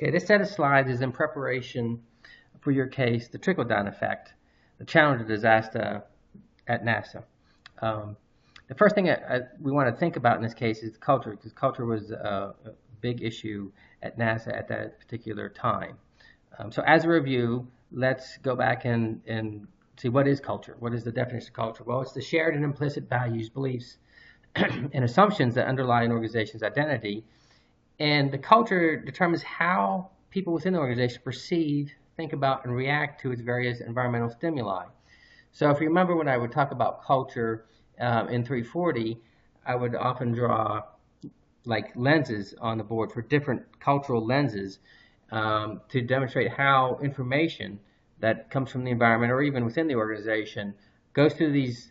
Okay, this set of slides is in preparation for your case, the trickle-down effect, the challenge of disaster at NASA. Um, the first thing we want to think about in this case is culture, because culture was a big issue at NASA at that particular time. So as a review, let's go back and see what is culture. What is the definition of culture? Well, it's the shared and implicit values, beliefs, and assumptions that underlie an organization's identity. And the culture determines how people within the organization perceive, think about, and react to its various environmental stimuli. So if you remember when I would talk about culture in 340, I would often draw like lenses on the board for different cultural lenses to demonstrate how information that comes from the environment or even within the organization goes through these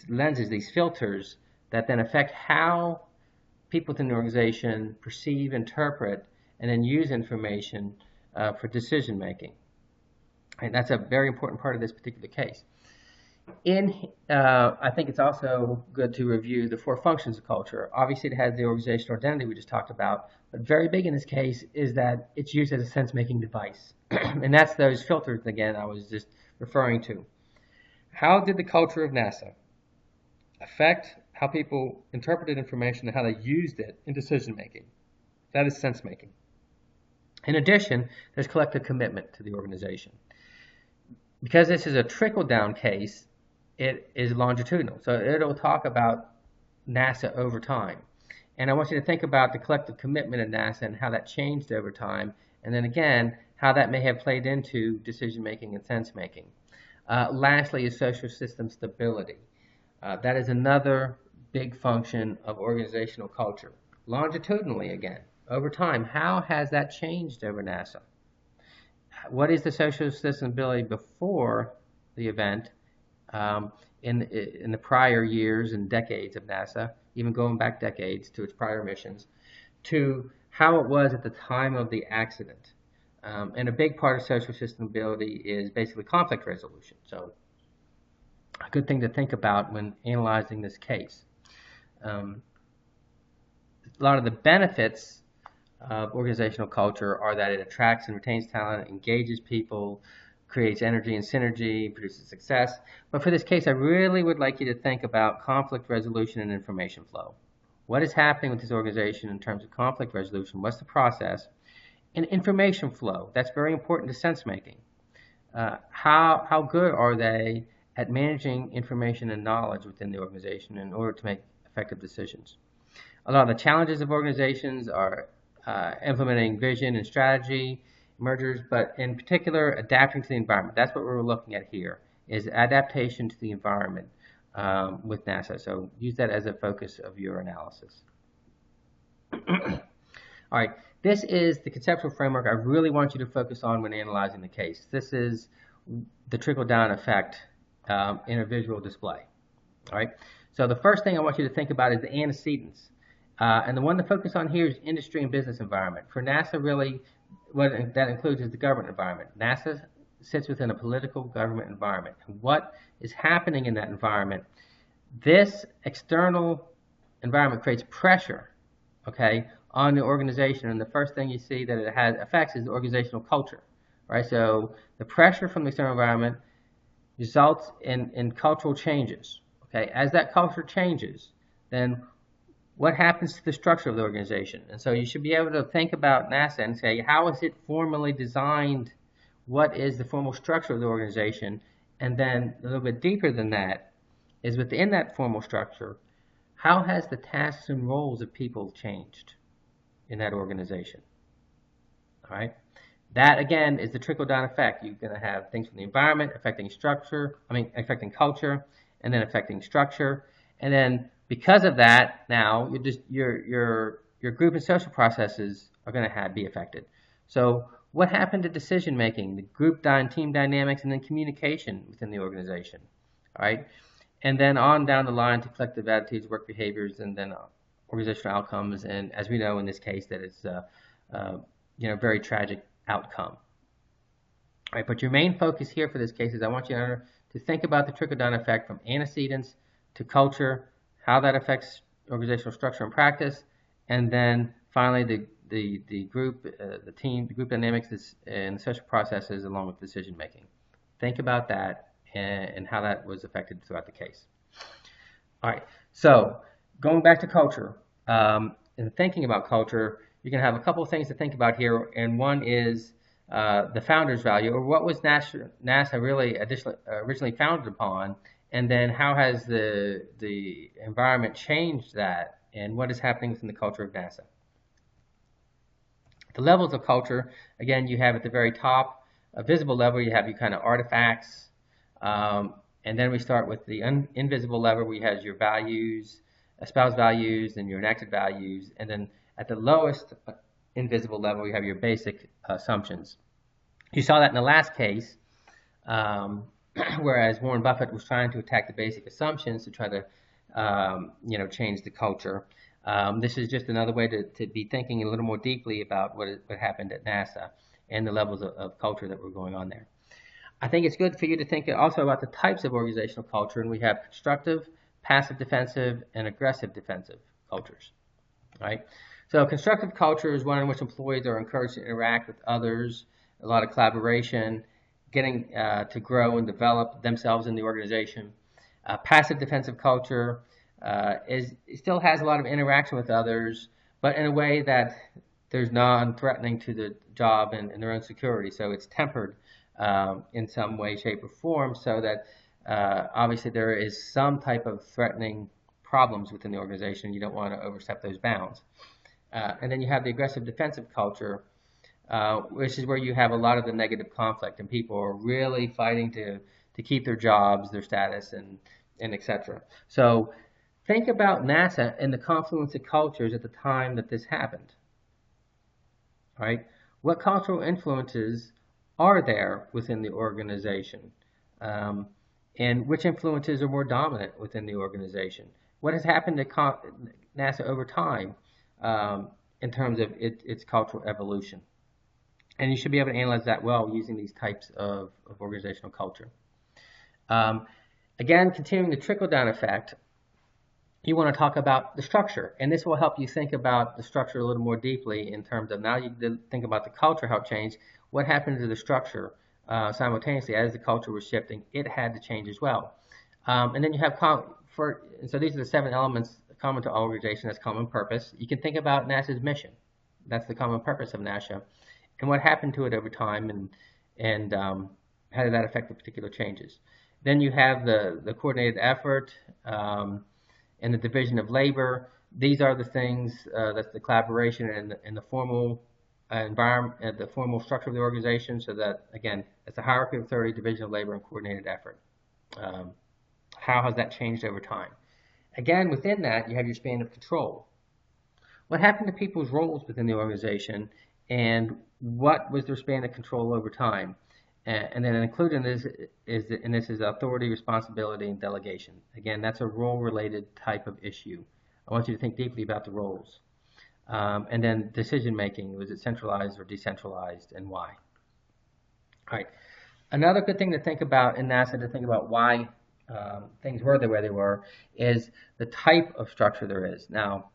lenses, these filters that then affect how people within the organization perceive, interpret, and then use information for decision making. And that's a very important part of this particular case. I think it's also good to review the 4 functions of culture. Obviously, it has the organizational identity we just talked about, but very big in this case is that it's used as a sense-making device. And that's those filters, again, I was just referring to. How did the culture of NASA affect how people interpreted information and how they used it in decision-making? That is sense-making. In addition, there's collective commitment to the organization. Because this is a trickle-down case, it is longitudinal. So it'll talk about NASA over time. And I want you to think about the collective commitment of NASA and how that changed over time. And then again, how that may have played into decision-making and sense-making. Lastly is social system stability. That is another big function of organizational culture. Longitudinally again, over time, how has that changed over NASA? What is the social system stability before the event in the prior years and decades of NASA, even going back decades to its prior missions, to how it was at the time of the accident? And a big part of social system stability is basically conflict resolution. So a good thing to think about when analyzing this case. A lot of the benefits of organizational culture are that it attracts and retains talent, engages people, creates energy and synergy, produces success. But for this case, I really would like you to think about conflict resolution and information flow. What is happening with this organization in terms of conflict resolution? What's the process? And information flow. That's very important to sense making. How good are they at managing information and knowledge within the organization in order to make effective decisions? A lot of the challenges of organizations are implementing vision and strategy, mergers, but in particular, adapting to the environment. That's what we're looking at here, is adaptation to the environment with NASA. So use that as a focus of your analysis. All right, this is the conceptual framework I really want you to focus on when analyzing the case. This is the trickle-down effect in a visual display. All right, so the first thing I want you to think about is the antecedents. And the one to focus on here is industry and business environment. For NASA, really, what that includes is the government environment. NASA sits within a political government environment. And what is happening in that environment? This external environment creates pressure, okay, on the organization. And the first thing you see that it has effects is the organizational culture, right? So the pressure from the external environment results in cultural changes, okay? As that culture changes, then what happens to the structure of the organization? And so you should be able to think about NASA and say, how is it formally designed? What is the formal structure of the organization? And then a little bit deeper than that is within that formal structure, how has the tasks and roles of people changed in that organization? All right. That again is the trickle-down effect. You're going to have things from the environment affecting affecting culture, and then affecting structure, and then because of that, now your group and social processes are going to be affected. So what happened to decision making, the group and team dynamics, and then communication within the organization? All right, and then on down the line to collective attitudes, work behaviors, and then organizational outcomes. And as we know in this case, that it's very tragic outcome. All right, but your main focus here for this case is I want you to think about the trickle-down effect from antecedents to culture, how that affects organizational structure and practice, and then finally the group, the team, the group dynamics, and the social processes along with decision making. Think about that and how that was affected throughout the case. All right, so going back to culture, and thinking about culture, you can have a couple of things to think about here, and one is the founder's value, or what was NASA really originally founded upon, and then how has the environment changed that, and what is happening within the culture of NASA. The levels of culture, again, you have at the very top, a visible level, you have your kind of artifacts, and then we start with the invisible level, where you have your values, espoused values, and your enacted values, and then at the lowest invisible level, you have your basic assumptions. You saw that in the last case, whereas Warren Buffett was trying to attack the basic assumptions to try to, change the culture. This is just another way to be thinking a little more deeply about what happened at NASA and the levels of culture that were going on there. I think it's good for you to think also about the types of organizational culture, and we have constructive, passive defensive, and aggressive defensive cultures. Right? So constructive culture is one in which employees are encouraged to interact with others, a lot of collaboration, getting to grow and develop themselves in the organization. Passive defensive culture still has a lot of interaction with others, but in a way that there's non-threatening to the job and their own security. So it's tempered in some way, shape, or form, so that obviously there is some type of threatening problems within the organization. You don't want to overstep those bounds. And then you have the aggressive defensive culture, which is where you have a lot of the negative conflict, and people are really fighting to keep their jobs, their status, and etc. So think about NASA and the confluence of cultures at the time that this happened. Right? What cultural influences are there within the organization? And which influences are more dominant within the organization? What has happened to NASA over time in terms of its cultural evolution? And you should be able to analyze that well using these types of organizational culture. Again, continuing the trickle-down effect, you want to talk about the structure, and this will help you think about the structure a little more deeply in terms of, now you think about the culture, how it changed, what happened to the structure simultaneously as the culture was shifting. It had to change as well. And then you have, so these are the 7 elements common to all organizations. That's common purpose. You can think about NASA's mission. That's the common purpose of NASA. And what happened to it over time, and how did that affect the particular changes. Then you have the coordinated effort, and the division of labor. These are the things, that's the collaboration and the formal environment, the formal structure of the organization, so that, again, it's a hierarchy of authority, division of labor, and coordinated effort. How has that changed over time? Again, within that, you have your span of control. What happened to people's roles within the organization, and what was their span of control over time? And then included in this is authority, responsibility, and delegation. Again, that's a role-related type of issue. I want you to think deeply about the roles. And then decision-making, was it centralized or decentralized, and why? All right. Another good thing to think about in NASA, to think about why things were the way they were, is the type of structure there is. Now,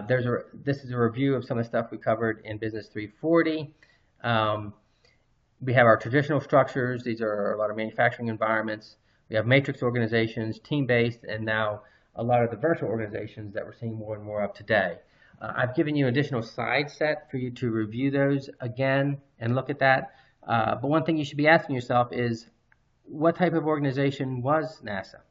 this is a review of some of the stuff we covered in Business 340. We have our traditional structures. These are a lot of manufacturing environments. We have matrix organizations, team-based, and now a lot of the virtual organizations that we're seeing more and more of today. I've given you an additional slide set for you to review those again and look at that. But one thing you should be asking yourself is, what type of organization was NASA?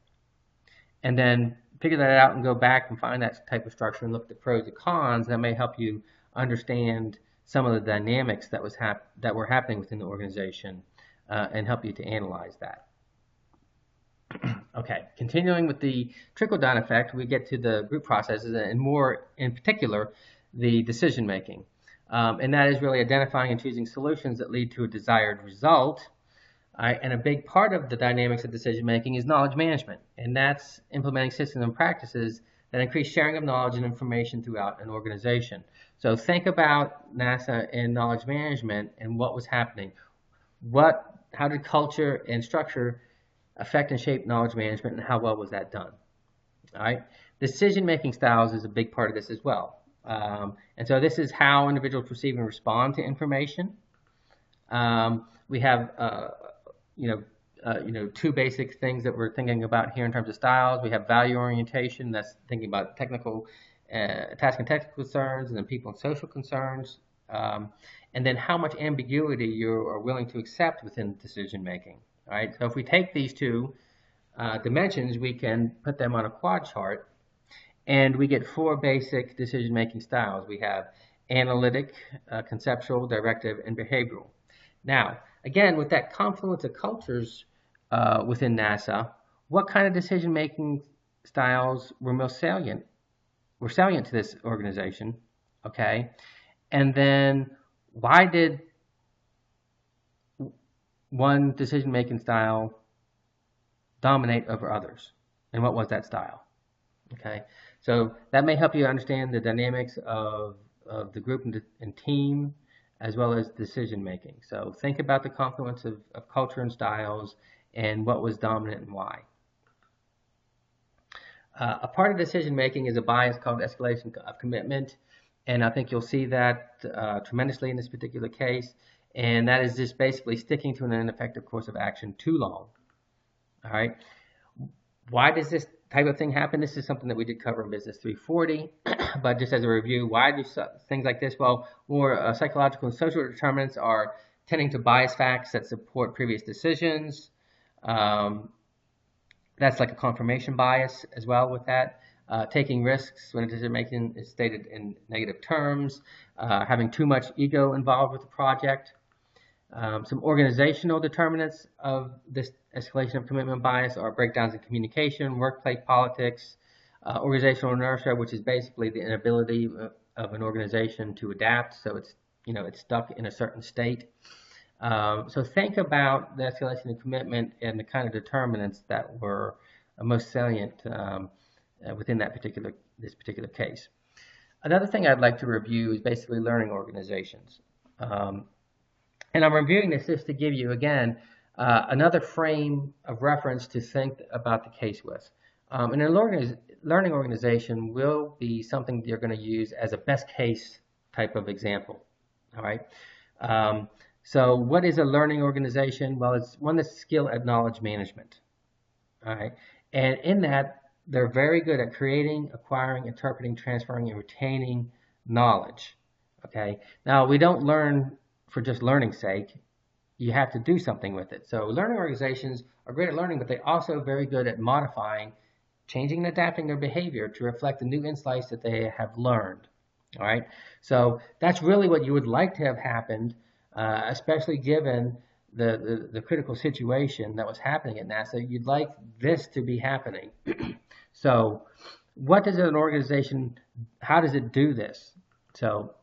And then figure that out and go back and find that type of structure and look at the pros and cons. That may help you understand some of the dynamics that were happening within the organization, and help you to analyze that. Okay, continuing with the trickle-down effect, we get to the group processes, and more in particular, the decision-making. And that is really identifying and choosing solutions that lead to a desired result. And a big part of the dynamics of decision-making is knowledge management, and that's implementing systems and practices that increase sharing of knowledge and information throughout an organization. So think about NASA and knowledge management and what was happening. How did culture and structure affect and shape knowledge management, and how well was that done? All right. Decision-making styles is a big part of this as well. And so this is how individuals perceive and respond to information. We have, two basic things that we're thinking about here in terms of styles. We have value orientation, that's thinking about technical, task and technical concerns, and then people and social concerns. And then how much ambiguity you are willing to accept within decision making. All right. So if we take these two dimensions, we can put them on a quad chart, and we get four basic decision making styles. We have analytic, conceptual, directive, and behavioral. Now, again, with that confluence of cultures within NASA, what kind of decision making styles were most salient? Were salient to this organization, okay? And then why did one decision-making style dominate over others? And what was that style? Okay, so that may help you understand the dynamics of the group and team, as well as decision-making. So think about the confluence of culture and styles and what was dominant and why. A part of decision-making is a bias called escalation of commitment. And I think you'll see that tremendously in this particular case. And that is just basically sticking to an ineffective course of action too long. All right. Why does this type of thing happen? This is something that we did cover in Business 340. But just as a review, why do things like this? Well, more psychological and social determinants are tending to bias facts that support previous decisions. That's like a confirmation bias as well with that. Taking risks when decision making is stated in negative terms, having too much ego involved with the project. Some organizational determinants of this escalation of commitment bias are breakdowns in communication, workplace politics, organizational inertia, which is basically the inability of an organization to adapt, so it's stuck in a certain state. So think about the escalation of commitment and the kind of determinants that were most salient within this particular case. Another thing I'd like to review is basically learning organizations. And I'm reviewing this just to give you, again, another frame of reference to think about the case with. And a learning organization will be something you're going to use as a best case type of example. All right. So what is a learning organization? Well, it's one that's skilled at knowledge management. All right. And in that, they're very good at creating, acquiring, interpreting, transferring, and retaining knowledge. Okay. Now, we don't learn for just learning's sake. You have to do something with it. So learning organizations are great at learning, but they're also very good at modifying, changing and adapting their behavior to reflect the new insights that they have learned. All right. So that's really what you would like to have happened, especially given the critical situation that was happening at NASA. You'd like this to be happening. So what does an organization, how does it do this? So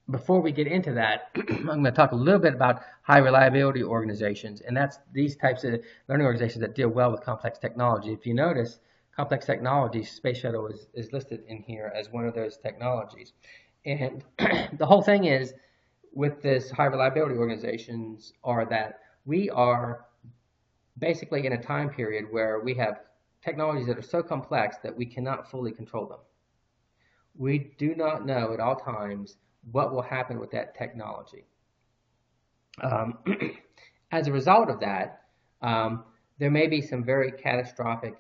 before we get into that, I'm going to talk a little bit about high reliability organizations, and that's these types of learning organizations that deal well with complex technology. If you notice, complex technology, Space Shuttle is listed in here as one of those technologies. And the whole thing is, with this high reliability organizations, are that we are basically in a time period where we have technologies that are so complex that we cannot fully control them. We do not know at all times what will happen with that technology. As a result of that, there may be some very catastrophic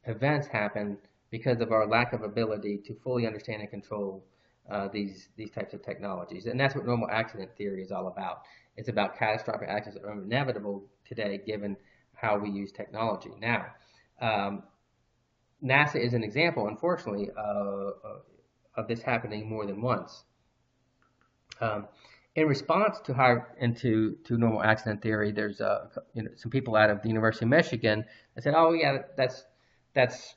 events happen because of our lack of ability to fully understand and control these types of technologies. And that's what normal accident theory is all about. It's about catastrophic accidents that are inevitable today given how we use technology. Now, NASA is an example, unfortunately, of this happening more than once. In response to normal accident theory, there's some people out of the University of Michigan that said, "Oh yeah, that's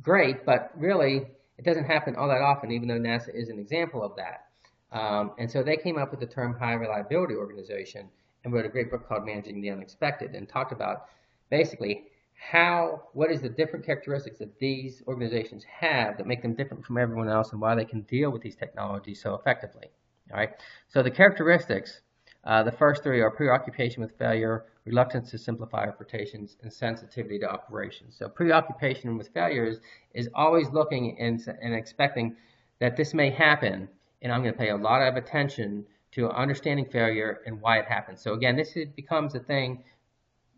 great, but really it doesn't happen all that often, even though NASA is an example of that." And so they came up with the term high reliability organization and wrote a great book called Managing the Unexpected, and talked about basically what is the different characteristics that these organizations have that make them different from everyone else, and why they can deal with these technologies so effectively. All right. So the characteristics, the first three are preoccupation with failure, reluctance to simplify interpretations, and sensitivity to operations. So preoccupation with failures is always looking and expecting that this may happen, and I'm going to pay a lot of attention to understanding failure and why it happens. So again, becomes a thing,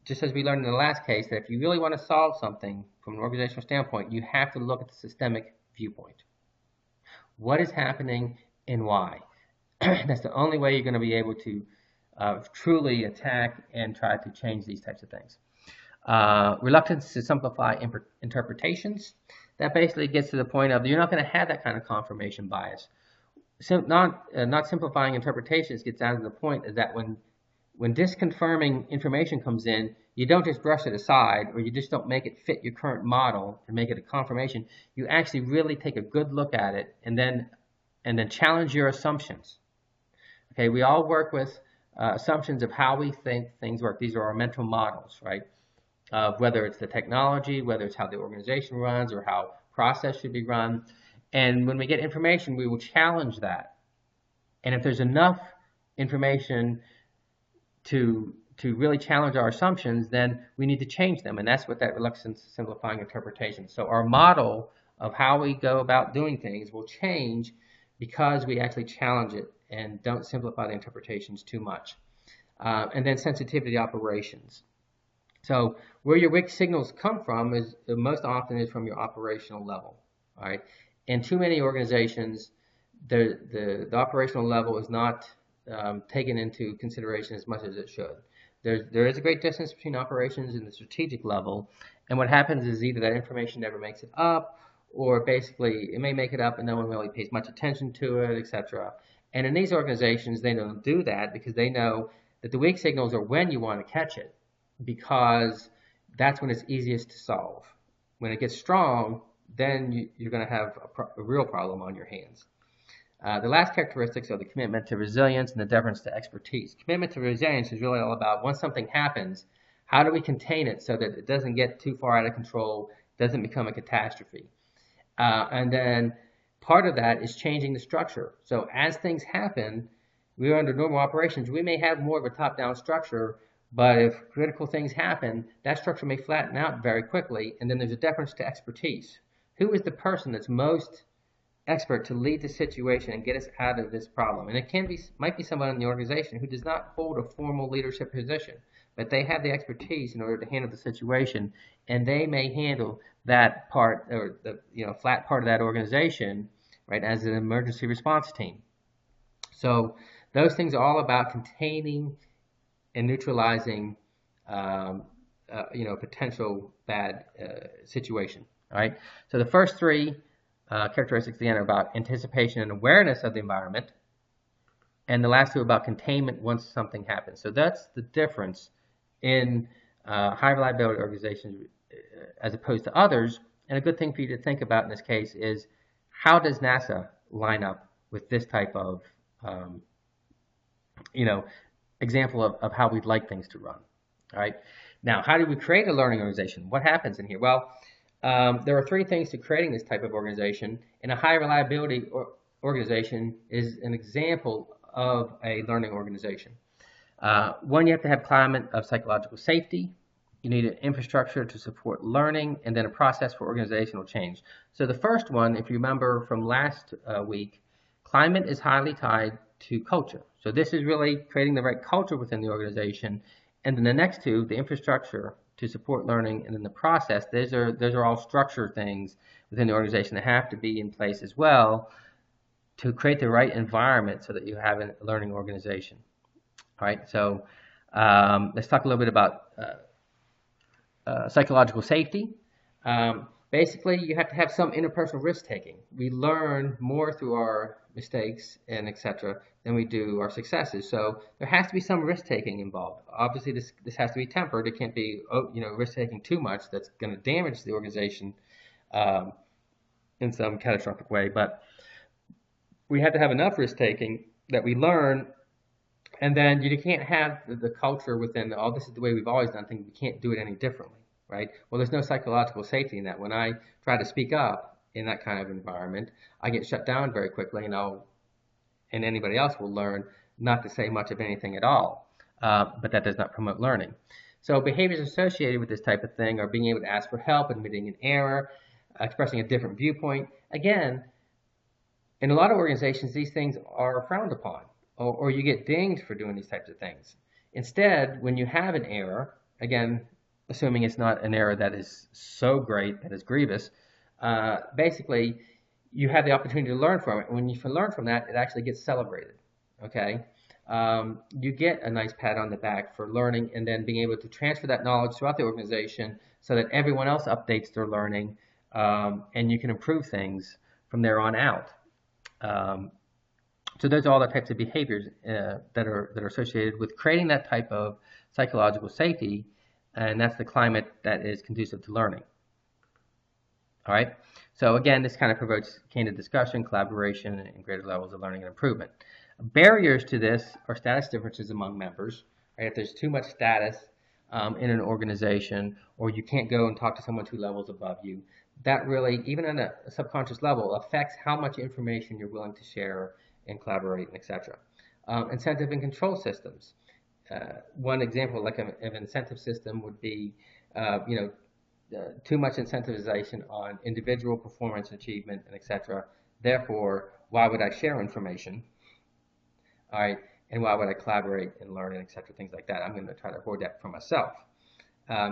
just as we learned in the last case, that if you really want to solve something from an organizational standpoint, you have to look at the systemic viewpoint. What is happening and why? That's the only way you're going to be able to truly attack and try to change these types of things. Reluctance to simplify interpretations. That basically gets to the point of you're not going to have that kind of confirmation bias. So not simplifying interpretations gets down to the point is that when disconfirming information comes in, you don't just brush it aside, or you just don't make it fit your current model and make it a confirmation. You actually really take a good look at it and then challenge your assumptions. Okay, we all work with assumptions of how we think things work. These are our mental models, right? Whether it's the technology, whether it's how the organization runs, or how process should be run. And when we get information, we will challenge that. And if there's enough information to really challenge our assumptions, then we need to change them. And that's what that reluctance to simplifying interpretation. So our model of how we go about doing things will change because we actually challenge it and don't simplify the interpretations too much. And then sensitivity operations. So where your weak signals come from is most often is from your operational level. All right. In too many organizations, the operational level is not taken into consideration as much as it should. There is a great distance between operations and the strategic level, and what happens is either that information never makes it up, or basically it may make it up and no one really pays much attention to it, etc. And in these organizations, they don't do that because they know that the weak signals are when you want to catch it, because that's when it's easiest to solve. When it gets strong, then you're going to have a real problem on your hands. The last characteristics are the commitment to resilience and the deference to expertise. Commitment to resilience is really all about once something happens, how do we contain it so that it doesn't get too far out of control, doesn't become a catastrophe. And then part of that is changing the structure. So as things happen, we're under normal operations, we may have more of a top-down structure, but if critical things happen, that structure may flatten out very quickly, and then there's a deference to expertise. Who is the person that's most expert to lead the situation and get us out of this problem? And it might be someone in the organization who does not hold a formal leadership position, but they have the expertise in order to handle the situation, and they may handle that part, or the flat part of that organization, right, as an emergency response team. So those things are all about containing and neutralizing potential bad situation. All right. So the first three characteristics again are about anticipation and awareness of the environment, and the last two are about containment once something happens. So that's the difference in high reliability organizations as opposed to others. And a good thing for you to think about in this case is, how does NASA line up with this type of example of how we'd like things to run? All right. Now, how do we create a learning organization? What happens in here? Well, there are three things to creating this type of organization, and a high reliability organization is an example of a learning organization. One, you have to have climate of psychological safety. You need an infrastructure to support learning, and then a process for organizational change. So the first one, if you remember from last week, climate is highly tied to culture. So this is really creating the right culture within the organization. And then the next two, the infrastructure to support learning, and then the process, those are all structure things within the organization that have to be in place as well to create the right environment so that you have a learning organization. All right, so let's talk a little bit about psychological safety. Basically, you have to have some interpersonal risk-taking. We learn more through our mistakes and etc. than we do our successes. So there has to be some risk-taking involved. Obviously, this has to be tempered. It can't be risk-taking too much. That's going to damage the organization in some catastrophic way. But we have to have enough risk-taking that we learn. And then you can't have the culture within, this is the way we've always done things, we can't do it any differently, right? Well, there's no psychological safety in that. When I try to speak up in that kind of environment, I get shut down very quickly, and anybody else will learn not to say much of anything at all. But that does not promote learning. So behaviors associated with this type of thing are being able to ask for help, admitting an error, expressing a different viewpoint. Again, In a lot of organizations, these things are frowned upon, or you get dinged for doing these types of things. Instead, when you have an error, again, assuming it's not an error that is so great that is grievous, basically you have the opportunity to learn from it. And when you learn from that, it actually gets celebrated. Okay, you get a nice pat on the back for learning and then being able to transfer that knowledge throughout the organization so that everyone else updates their learning, and you can improve things from there on out. So those are all the types of behaviors that are associated with creating that type of psychological safety, and that's the climate that is conducive to learning. All right. So again, this kind of provokes candid discussion, collaboration, and greater levels of learning and improvement. Barriers to this are status differences among members. Right? If there's too much status in an organization, or you can't go and talk to someone 2 levels above you, that really, even on a subconscious level, affects how much information you're willing to share and collaborate, and etc. Incentive and control systems. One example, like an incentive system, would be, too much incentivization on individual performance achievement, and etc. Therefore, why would I share information? All right, and why would I collaborate and learn, and etc. Things like that. I'm going to try to avoid that for myself.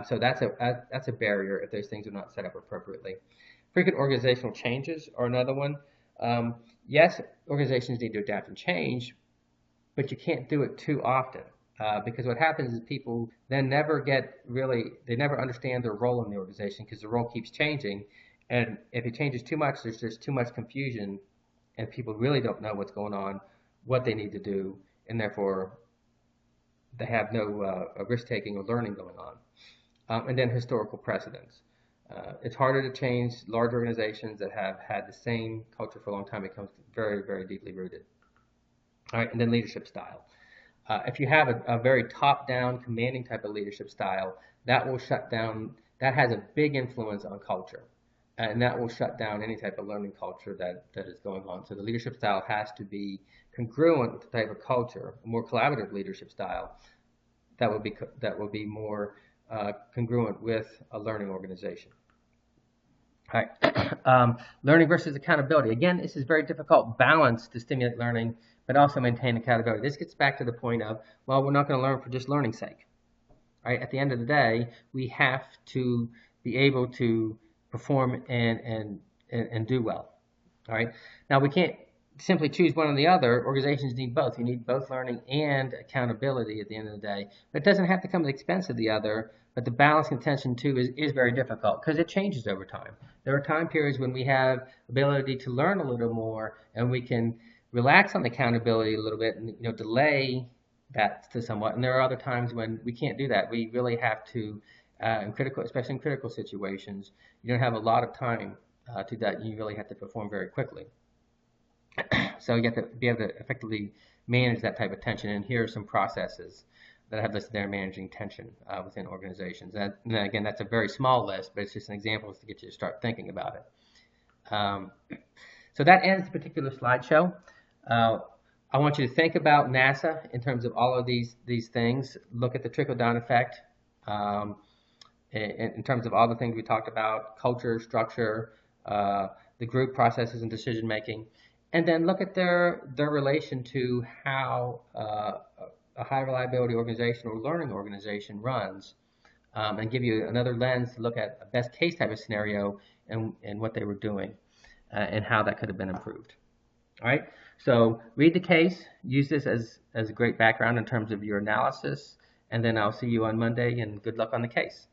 So that's a barrier if those things are not set up appropriately. Frequent organizational changes are another one. Yes, organizations need to adapt and change, but you can't do it too often, because what happens is people then never understand their role in the organization because the role keeps changing, and if it changes too much, there's just too much confusion, and people really don't know what's going on, what they need to do, and therefore they have no risk-taking or learning going on. And then historical precedents. It's harder to change large organizations that have had the same culture for a long time. It becomes very, very deeply rooted. All right, and then leadership style. If you have a very top-down, commanding type of leadership style, that will shut down, that has a big influence on culture. And that will shut down any type of learning culture that is going on. So the leadership style has to be congruent with the type of culture, a more collaborative leadership style that will be more congruent with a learning organization. All right. Learning versus accountability. Again, this is very difficult balance to stimulate learning, but also maintain accountability. This gets back to the point of, well, we're not going to learn for just learning's sake. Right? At the end of the day, we have to be able to perform and do well. All right. Now, we can't simply choose one or the other. Organizations need both. You need both learning and accountability at the end of the day. But it doesn't have to come at the expense of the other. But the balance and tension too is very difficult because it changes over time. There are time periods when we have ability to learn a little more and we can relax on accountability a little bit and delay that to somewhat. And there are other times when we can't do that. We really have to, especially in critical situations, you don't have a lot of time to that. You really have to perform very quickly. So you have to be able to effectively manage that type of tension. And here are some processes that I have listed there managing tension within organizations. And again, that's a very small list, but it's just an example to get you to start thinking about it. So that ends the particular slideshow. I want you to think about NASA in terms of all of these things. Look at the trickle-down effect in terms of all the things we talked about: culture, structure, the group processes, and decision-making. And then look at their relation to how a high reliability organization or learning organization runs, and give you another lens to look at a best case type of scenario and what they were doing and how that could have been improved. All right, so read the case, use this as a great background in terms of your analysis, and then I'll see you on Monday, and good luck on the case.